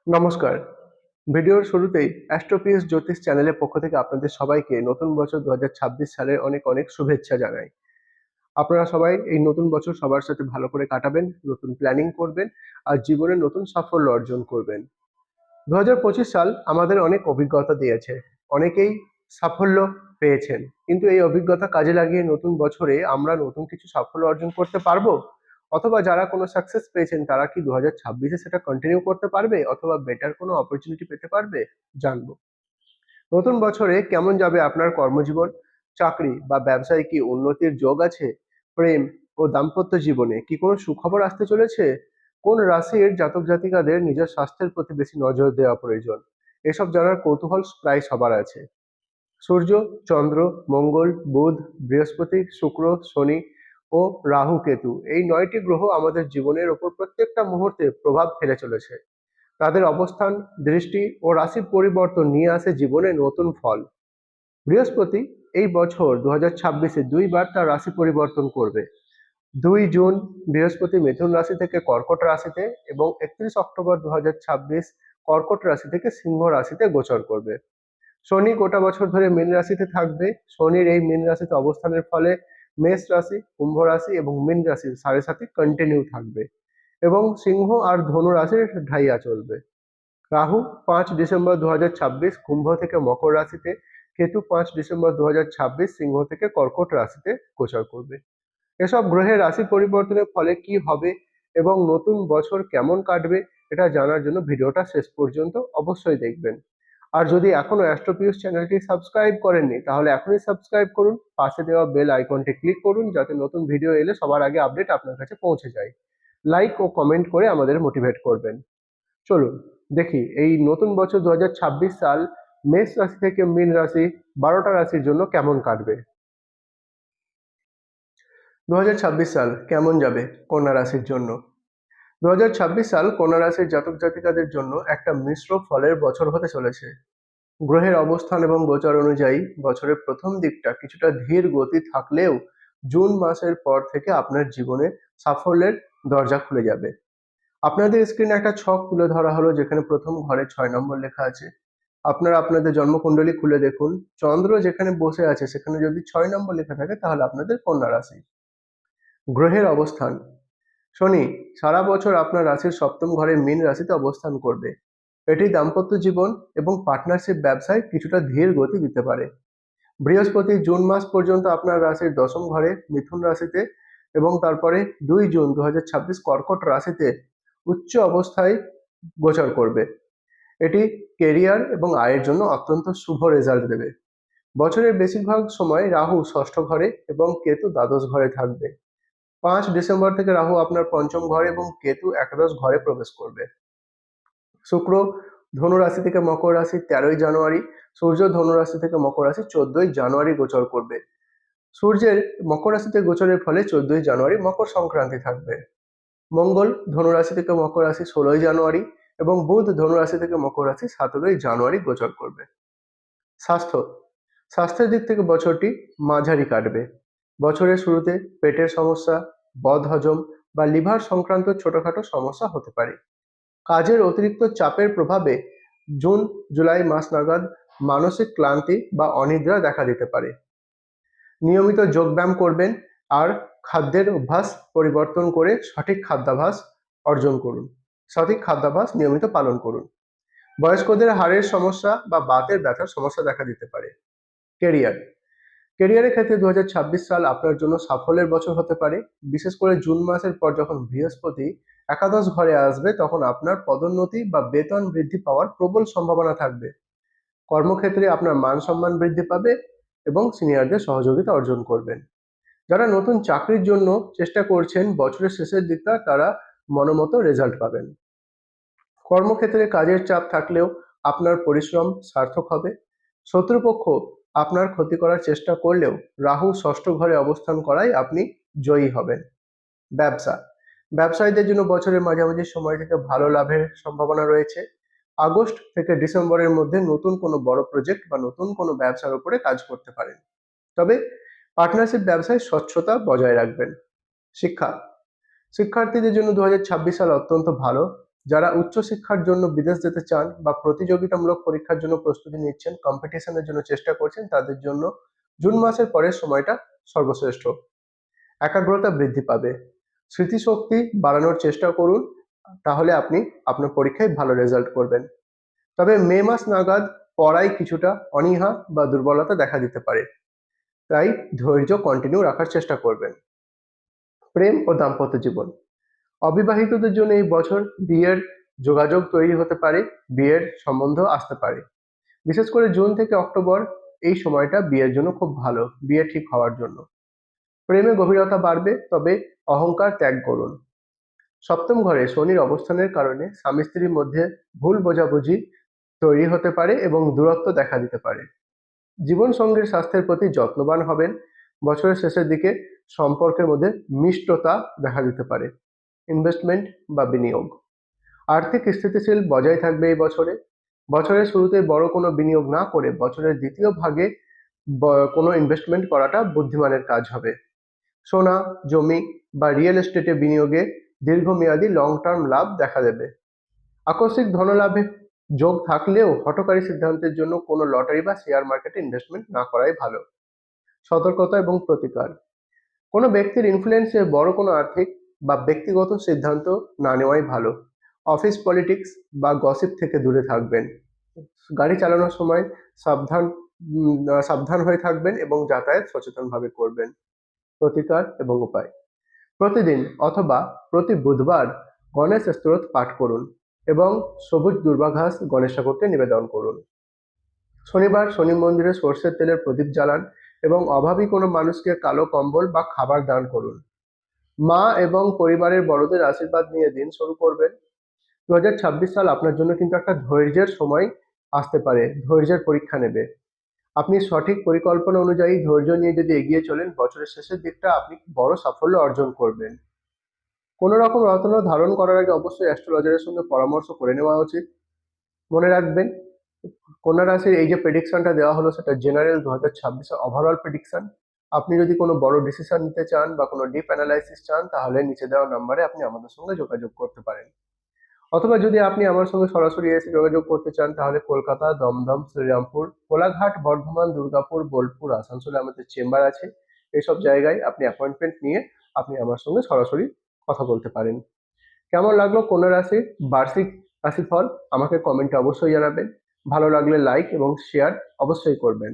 নমস্কার। ভিডিওর শুরুতেই অ্যাস্ট্রোপিএস জ্যোতিষ চ্যানেলের পক্ষ থেকে আপনাদের সবাইকে নতুন বছর ২০২৬ সালের অনেক অনেক শুভেচ্ছা জানাই। আপনারা সবাই এই নতুন বছর সবার সাথে ভালো করে কাটাবেন, নতুন প্ল্যানিং করবেন আর জীবনে নতুন সাফল্য অর্জন করবেন। ২০২৫ সাল আমাদের অনেক অভিজ্ঞতা দিয়েছে। অনেকেই সাফল্য পেয়েছেন। কিন্তু এই অভিজ্ঞতা কাজে লাগিয়ে নতুন বছরে আমরা নতুন কিছু সাফল্য অর্জন করতে পারবো? অথবা যারা কোনো সাকসেস পেয়েছেন তারা কি ২০২৬ এ সেটা কন্টিনিউ করতে পারবে অথবা বেটার কোনো অপরচুনিটি পেতে পারবে? জানবো। নতুন বছরে কেমন যাবে আপনার কর্মজীবন? চাকরি বা ব্যবসায় কি উন্নতির যোগ আছে? প্রেম ও দাম্পত্য জীবনে কি কোনো সুখবর আসতে চলেছে? কোন রাশির জাতক জাতিকাদের নিজের স্বাস্থ্যের প্রতি বেশি নজর দেওয়া প্রয়োজন? এসব জানার কৌতূহল প্রায় সবার আছে। সূর্য, চন্দ্র, মঙ্গল, বুধ, বৃহস্পতি, শুক্র, শনি ও রাহু কেতু এই ৯টি গ্রহ আমাদের জীবনের ওপর প্রত্যেকটা মুহূর্তে প্রভাব ফেলে চলেছে। তাদের অবস্থান, দৃষ্টি ও রাশি পরিবর্তন নিয়ে আসে জীবনে নতুন ফল। বৃহস্পতি এই বছর ২০২৬-এ দুইবার তার রাশি পরিবর্তন করবে। ২ জুন বৃহস্পতি মিথুন রাশি থেকে কর্কট রাশিতে এবং ৩১ অক্টোবর ২০২৬ কর্কট রাশি থেকে সিংহ রাশিতে গোচর করবে। শনি গোটা বছর ধরে মীন রাশিতে থাকবে। শনির এই মীন রাশিতে অবস্থানের ফলে মেষ রাশি, কুম্ভ রাশি এবং মীন রাশির সাড়ে সাথে কন্টিনিউ থাকবে এবং সিংহ আর ধনু রাশির ঢাইয়া চলবে। রাহু ৫ ডিসেম্বর ২০২৬ কুম্ভ থেকে মকর রাশিতে, কেতু ৫ ডিসেম্বর ২০২৬ সিংহ থেকে কর্কট রাশিতে গোচর করবে। এসব গ্রহের রাশি পরিবর্তনের ফলে কি হবে এবং নতুন বছর কেমন কাটবে এটা জানার জন্য ভিডিওটা শেষ পর্যন্ত অবশ্যই দেখবেন। আর যদি এখনো অ্যাস্ট্রোপিউস চ্যানেলটি সাবস্ক্রাইব করেননি তাহলে এখনই সাবস্ক্রাইব করুন, পাশে দেওয়া বেল আইকনটি ক্লিক করুন যাতে নতুন ভিডিও এলে সবার আগে আপডেট আপনার কাছে পৌঁছে যায়। লাইক ও কমেন্ট করে আমাদের মোটিভেট করবেন। চলুন দেখি এই নতুন বছর ২০২৬ সাল মেষ রাশি থেকে মীন রাশি ১২টা রাশির জন্য কেমন কাটবে। ২০২৬ সাল কেমন যাবে কন্যা রাশির জন্য? ২০২৬ সাল কন্যা রাশির জাতক জাতিকাদের জন্য একটা মিশ্র ফলের বছর হতে চলেছে। গ্রহের অবস্থান এবং গোচর অনুযায়ী বছরের প্রথম দিকটা কিছুটা ধীর গতি থাকলেও জুন মাসের পর থেকে আপনার জীবনে সাফল্যের দরজা খুলে যাবে। আপনাদের স্ক্রিনে একটা ছক তুলে ধরা হলো যেখানে প্রথম ঘরে ৬ নম্বর লেখা আছে। আপনারা আপনাদের জন্মকুণ্ডলী খুলে দেখুন, চন্দ্র যেখানে বসে আছে সেখানে যদি ৬ নম্বর লেখা থাকে তাহলে আপনাদের কন্যা রাশি। গ্রহের অবস্থান, শনি সারা বছর আপনার রাশির সপ্তম ঘরে মীন রাশিতে অবস্থান করবে। এটি দাম্পত্য জীবন এবং পার্টনারশিপ ব্যবসায় কিছুটা ধীর গতি দিতে পারে। বৃহস্পতি জুন মাস পর্যন্ত আপনার রাশির দশম ঘরে মিথুন রাশিতে এবং তারপরে ২ জুন ২০২৬ কর্কট রাশিতে উচ্চ অবস্থায় গোচর করবে। এটি কেরিয়ার এবং আয়ের জন্য অত্যন্ত শুভ রেজাল্ট দেবে। বছরের বেশিরভাগ সময় রাহু ষষ্ঠ ঘরে এবং কেতু দ্বাদশ ঘরে থাকবে। ৫ ডিসেম্বর থেকে রাহু আপনার পঞ্চম ঘরে এবং কেতু একাদশ ঘরে প্রবেশ করবে। শুক্র ধনু রাশি থেকে মকর রাশি ১৩ই জানুয়ারি, সূর্য ধনু রাশি থেকে মকর রাশি ১৪ই জানুয়ারি গোচর করবে। সূর্যের মকর রাশিতে গোচরের ফলে ১৪ই জানুয়ারি মকর সংক্রান্তি থাকবে। মঙ্গল ধনু রাশি থেকে মকর রাশি ১৬ই জানুয়ারি এবং বুধ ধনু রাশি থেকে মকর রাশি ১৭ই জানুয়ারি গোচর করবে। স্বাস্থ্য, স্বাস্থ্যের দিক থেকে বছরটি মাঝারি কাটবে। বছরের শুরুতে পেটের সমস্যা, বদহজম বা লিভার সংক্রান্ত ছোটখাটো সমস্যা হতে পারে। কাজের অতিরিক্ত চাপের প্রভাবে জুন জুলাই মাস নাগাদ মানসিক ক্লান্তি বা অনিদ্রা দেখা দিতে পারে। নিয়মিত যোগব্যায়াম করবেন আর খাদ্যের অভ্যাস পরিবর্তন করে সঠিক খাদ্যাভ্যাস অর্জন করুন। সঠিক খাদ্যাভ্যাস নিয়মিত পালন করুন। বয়স্কদের হাড়ের সমস্যা বা বাতের ব্যথার সমস্যা দেখা দিতে পারে। কেরিয়ার, কেরিয়ারের ক্ষেত্রে ২০২৬ সাল আপনার জন্য সাফল্যের বছর হতে পারে। বিশেষ করে জুন মাসের পর যখন বৃহস্পতি একাদশ ঘরে আসবে তখন আপনার পদোন্নতি বা বেতন বৃদ্ধি পাওয়ার প্রবল সম্ভাবনা থাকবে। কর্মক্ষেত্রে আপনার মান সম্মান বৃদ্ধি পাবে এবং সিনিয়রদের সহযোগিতা অর্জন করবেন। যারা নতুন চাকরির জন্য চেষ্টা করছেন বছরের শেষের দিকটা তারা মনোমতো রেজাল্ট পাবেন। কর্মক্ষেত্রে কাজের চাপ থাকলেও আপনার পরিশ্রম সার্থক হবে। শত্রুপক্ষ আপনার ক্ষতি করার চেষ্টা করলেও রাহু ষষ্ঠ ঘরে অবস্থান করায় আপনি জয়ী হবেন। ব্যবসা, ব্যবসায়ীদের জন্য বছরের মাঝামাঝি সময় থেকে ভালো লাভের সম্ভাবনা রয়েছে। আগস্ট থেকে ডিসেম্বরের মধ্যে নতুন কোনো বড় প্রজেক্ট বা নতুন কোনো ব্যবসার উপরে কাজ করতে পারেন। তবে পার্টনারশিপ ব্যবসায় স্বচ্ছতা বজায় রাখবেন। শিক্ষা, শিক্ষার্থীদের জন্য ২০২৬ সাল অত্যন্ত ভালো। যারা উচ্চশিক্ষার জন্য বিদেশ যেতে চান বা প্রতিযোগিতামূলক পরীক্ষার জন্য প্রস্তুতি নিচ্ছেন, কম্পিটিশনের জন্য চেষ্টা করছেন, তাদের জন্য জুন মাসের পরের সময়টা সর্বশ্রেষ্ঠ। একাগ্রতা বৃদ্ধি পাবে, স্মৃতিশক্তি বাড়ানোর চেষ্টা করুন, তাহলে আপনি আপনার পরীক্ষায় ভালো রেজাল্ট করবেন। তবে মে মাস নাগাদ পড়ায় কিছুটা অনীহা বা দুর্বলতা দেখা দিতে পারে, তাই ধৈর্য কন্টিনিউ রাখার চেষ্টা করবেন। প্রেম ও দাম্পত্য জীবন, অবিবাহিতদের জন্য এই বছর বিয়ের যোগাযোগ তৈরি হতে পারে, বিয়ের সম্বন্ধ আসতে পারে। বিশেষ করে জুন থেকে অক্টোবর এই সময়টা বিয়ের জন্য খুব ভালো, বিয়ে ঠিক হওয়ার জন্য। প্রেমে গভীরতা বাড়বে, তবে অহংকার ত্যাগ করুন। সপ্তম ঘরে শনির অবস্থানের কারণে স্বামী স্ত্রীর মধ্যে ভুল বোঝাবুঝি তৈরি হতে পারে এবং দূরত্ব দেখা দিতে পারে। জীবন সঙ্গীর স্বাস্থ্যের প্রতি যত্নবান হবেন। বছরের শেষের দিকে সম্পর্কের মধ্যে মিষ্টতা দেখা দিতে পারে। ইনভেস্টমেন্ট বা বিনিয়োগ, আর্থিক স্থিতিশীল বজায় থাকবে এই বছরে। বছরের শুরুতে বড় কোনো বিনিয়োগ না করে বছরের দ্বিতীয় ভাগে কোনো ইনভেস্টমেন্ট করাটা বুদ্ধিমানের কাজ হবে। সোনা, জমি বা রিয়েল এস্টেটে বিনিয়োগে দীর্ঘমেয়াদী লং টার্ম লাভ দেখা দেবে। আকস্মিক ধনলাভে যোগ থাকলেও হঠকারী সিদ্ধান্তের জন্য কোনো লটারি বা শেয়ার মার্কেটে ইনভেস্টমেন্ট না করাই ভালো। সতর্কতা এবং প্রতিকার, কোনো ব্যক্তির ইনফ্লুয়েন্সে বড় কোনো আর্থিক বা ব্যক্তিগত সিদ্ধান্ত না নেওয়াই ভালো। অফিস পলিটিক্স বা গসিপ থেকে দূরে থাকবেন। গাড়ি চালানোর সময় সাবধান সাবধান হয়ে থাকবেন এবং যাতায়াত সচেতনভাবে করবেন। প্রতিকার এবং উপায়, প্রতিদিন অথবা প্রতি বুধবার গণেশ স্তোত্র পাঠ করুন এবং সবুজ দুর্বাঘাস গণেশ ঠাকুরকে নিবেদন করুন। শনিবার শনি মন্দিরে সর্ষের তেলের প্রদীপ জ্বালান এবং অভাবী কোনো মানুষকে কালো কম্বল বা খাবার দান করুন। মা এবং পরিবারের বড়দের আশীর্বাদ নিয়ে দিন শুরু করবেন। 2026 সাল আপনার জন্য কিন্তু একটা ধৈর্যের সময় আসতে পারে, ধৈর্যের পরীক্ষা নেবে। আপনি সঠিক পরিকল্পনা অনুযায়ী ধৈর্য নিয়ে যদি এগিয়ে চলেন, বছরের শেষের দিকটা আপনি বড় সাফল্য অর্জন করবেন। কোনো রকম রত্ন ধারণ করার আগে অবশ্যই অ্যাস্ট্রোলজারের সঙ্গে পরামর্শ করে নেওয়া উচিত। মনে রাখবেন, কন্যা রাশির এই যে প্রেডিকশনটা দেওয়া হলো সেটা জেনারেল 2026 ওভারঅল প্রেডিকশন। আপনি যদি কোনো বড় ডিসিশন নিতে চান বা কোনো ডিপ অ্যানালাইসিস চান, তাহলে নিচে দেওয়া নাম্বারে আপনি আমাদের সঙ্গে যোগাযোগ করতে পারেন। অথবা যদি আপনি আমার সঙ্গে সরাসরি এসে যোগাযোগ করতে চান, তাহলে কলকাতা, দমদম, শ্রীরামপুর, কোলাঘাট, বর্ধমান, দুর্গাপুর, বোলপুর, আসানসোলে আমাদের চেম্বার আছে। এইসব জায়গায় আপনি অ্যাপয়েন্টমেন্ট নিয়ে আপনি আমার সঙ্গে সরাসরি কথা বলতে পারেন। কেমন লাগলো কন্যা রাশির বার্ষিক রাশিফল আমাকে কমেন্টে অবশ্যই জানাবেন। ভালো লাগলে লাইক এবং শেয়ার অবশ্যই করবেন।